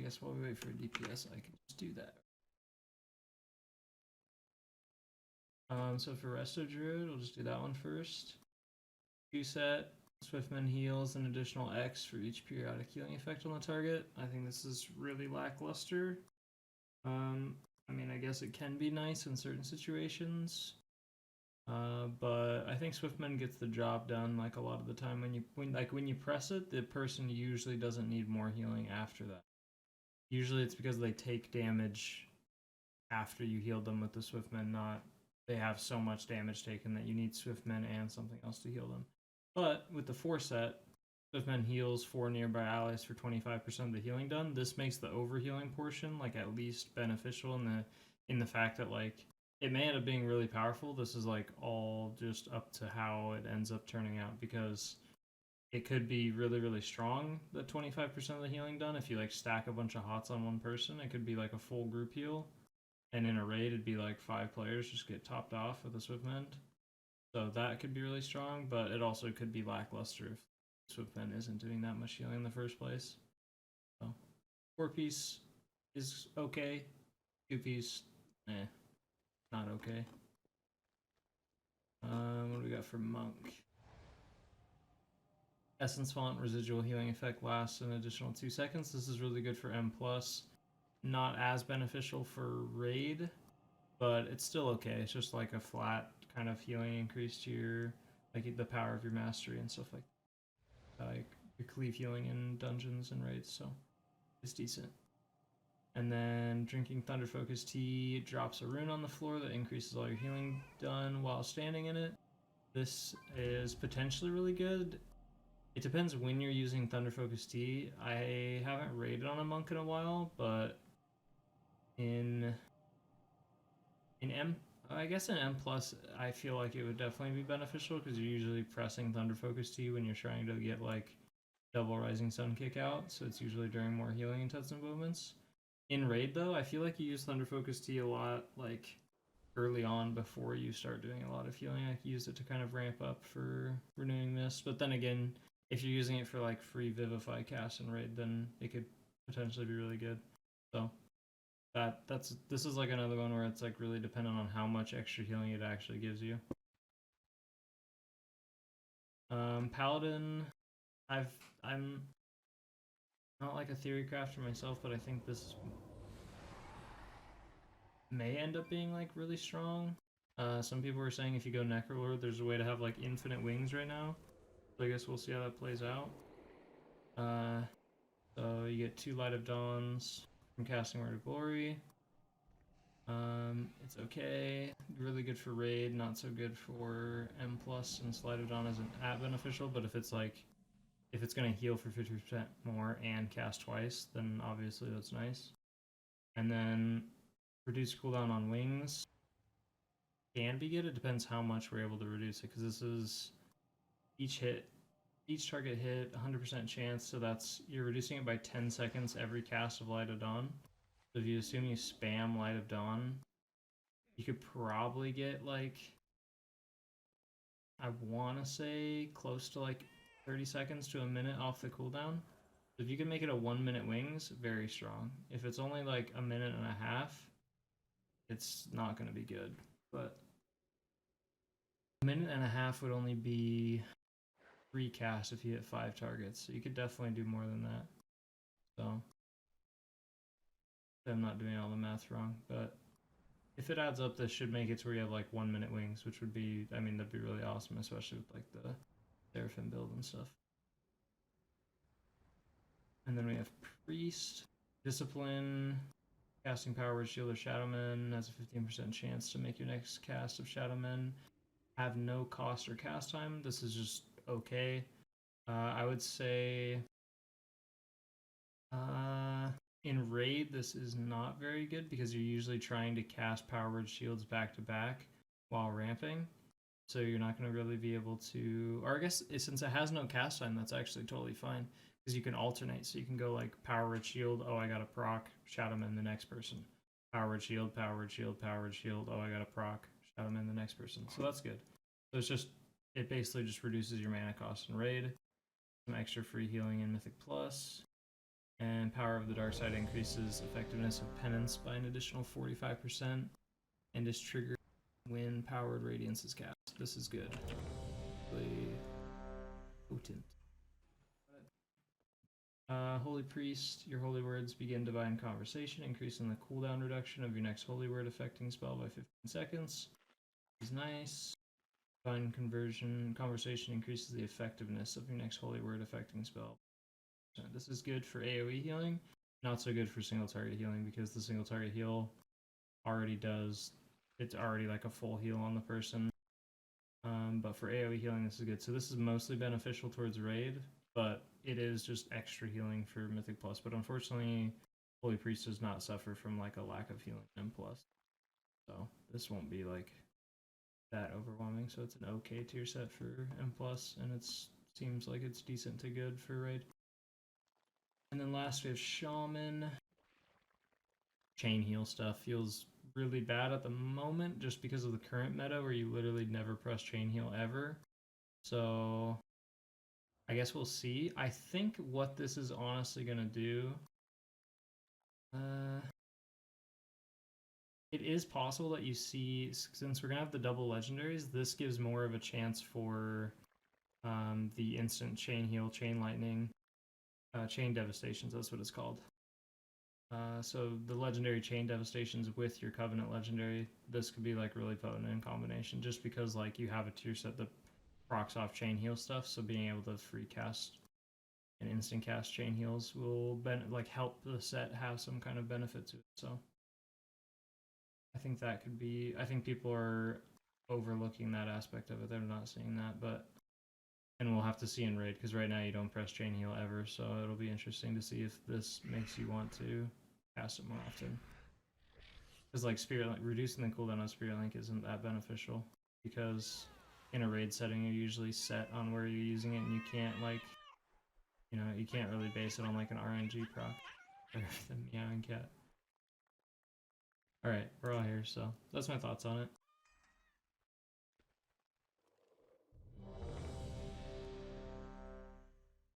guess while we wait for a DPS, I can just do that. So for Resto Druid, we'll just do that one first. Q-set, Swiftman heals an additional X for each periodic healing effect on the target. I think this is really lackluster. I mean, I guess it can be nice in certain situations. But I think Swiftman gets the job done like a lot of the time. When you press it, the person usually doesn't need more healing after that. Usually it's because they take damage after you heal them with the Swiftman, not they have so much damage taken that you need Swiftman and something else to heal them. But with the 4-set, Swiftman heals 4 nearby allies for 25% of the healing done. This makes the overhealing portion like at least beneficial in the fact that like it may end up being really powerful. This is like all just up to how it ends up turning out, because it could be really, really strong, the 25% of the healing done. If you like stack a bunch of hots on one person, it could be like a full group heal. And in a raid, it'd be like 5 players just get topped off with a Swiftman. So that could be really strong, but it also could be lackluster if Swiftman isn't doing that much healing in the first place. So 4-piece is okay. 2-piece, not okay. What do we got for Monk? Essence Font residual healing effect lasts an additional 2 seconds. This is really good for M+. Not as beneficial for raid, but it's still okay. It's just like a flat kind of healing increase to your, like the power of your mastery and stuff like that. Like your cleave healing in dungeons and raids, so it's decent. And then drinking Thunder Focus Tea drops a rune on the floor that increases all your healing done while standing in it. This is potentially really good. It depends when you're using Thunder Focus Tea. I haven't raided on a monk in a while, but in M, I guess in M+, I feel like it would definitely be beneficial because you're usually pressing Thunder Focus Tea when you're trying to get like double Rising Sun kick out, so it's usually during more healing intensive moments. In raid though, I feel like you use Thunder Focus Tea a lot like early on before you start doing a lot of healing. I use it to kind of ramp up for Renewing Mist, but then again, if you're using it for like free Vivify cast in raid, then it could potentially be really good. So this is like another one where it's like really dependent on how much extra healing it actually gives you. Paladin, I'm not like a theory crafter myself, but I think this may end up being like really strong. Some people are saying if you go Necrolord, there's a way to have like infinite wings right now. So I guess we'll see how that plays out. So you get 2 Light of Dawns from casting Word of Glory. It's okay. Really good for raid, not so good for M+, since Light of Dawn isn't that beneficial, but if it's gonna heal for 50% more and cast twice, then obviously that's nice. And then reduce cooldown on wings can be good. It depends how much we're able to reduce it, because this is each target hit 100% chance, so that's you're reducing it by 10 seconds every cast of Light of Dawn. So if you assume you spam Light of Dawn, you could probably get like, I want to say close to like 30 seconds to a minute off the cooldown. So if you can make it a 1-minute wings, very strong. If it's only like a minute and a half, it's not going to be good. But a minute and a half would only be 3 casts if you hit 5 targets. So you could definitely do more than that. So I'm not doing all the math wrong, but if it adds up, this should make it to where you have like 1-minute wings, which would be, I mean, that'd be really awesome, especially with like the Seraphim build and stuff. And then we have Priest, Discipline, casting Power Word Shield or Shadowman has a 15% chance to make your next cast of Shadowman have no cost or cast time. This is just okay. I would say in raid, this is not very good because you're usually trying to cast Power Word Shields back to back while ramping. So you're not going to really be able to, or I guess since it has no cast time, that's actually totally fine because you can alternate. So you can go like Power Word Shield, oh, I got a proc, Shadowman the next person. Power Word Shield, Power Word Shield, Power Word Shield, oh, I got a proc, Shadowman the next person. So that's good. So it's just, it basically just reduces your mana cost in raid. Some extra free healing in Mythic Plus. And Power of the Dark Side increases effectiveness of penance by an additional 45% and is triggered when Powered Radiance is cast. This is good. Really potent. Holy Priest, your holy words begin Divine Conversation, increasing the cooldown reduction of your next holy word affecting spell by 15 seconds. This is nice. Divine Conversation increases the effectiveness of your next holy word affecting spell. So this is good for AoE healing, not so good for single target healing because the single target heal already does, it's already like a full heal on the person. But for AoE healing, this is good. So this is mostly beneficial towards raid, but it is just extra healing for Mythic Plus. But unfortunately, Holy Priest does not suffer from like a lack of healing in M+. So this won't be like that overwhelming. So it's an okay tier set for M+, and it seems like it's decent to good for raid. And then last we have Shaman. Chain heal stuff feels really bad at the moment just because of the current meta where you literally never press chain heal ever. So I guess we'll see. I think what this is honestly going to do, it is possible that you see, since we're going to have the double legendaries, this gives more of a chance for the instant chain heal, chain lightning, chain devastations, that's what it's called. So the legendary chain devastations with your Covenant legendary, this could be like really potent in combination just because like you have a tier set that procs off chain heal stuff, so being able to free cast and instant cast chain heals will like help the set have some kind of benefit to it. So I think that could be, I think people are overlooking that aspect of it. They're not seeing that, but and we'll have to see in raid because right now you don't press chain heal ever, so it'll be interesting to see if this makes you want to cast it more often. Because like Spirit Link, reducing the cooldown on Spirit Link isn't that beneficial because in a raid setting you're usually set on where you're using it and you can't like, you know, you can't really base it on like an RNG proc or the meowing cat. Alright, we're all here, so that's my thoughts on it.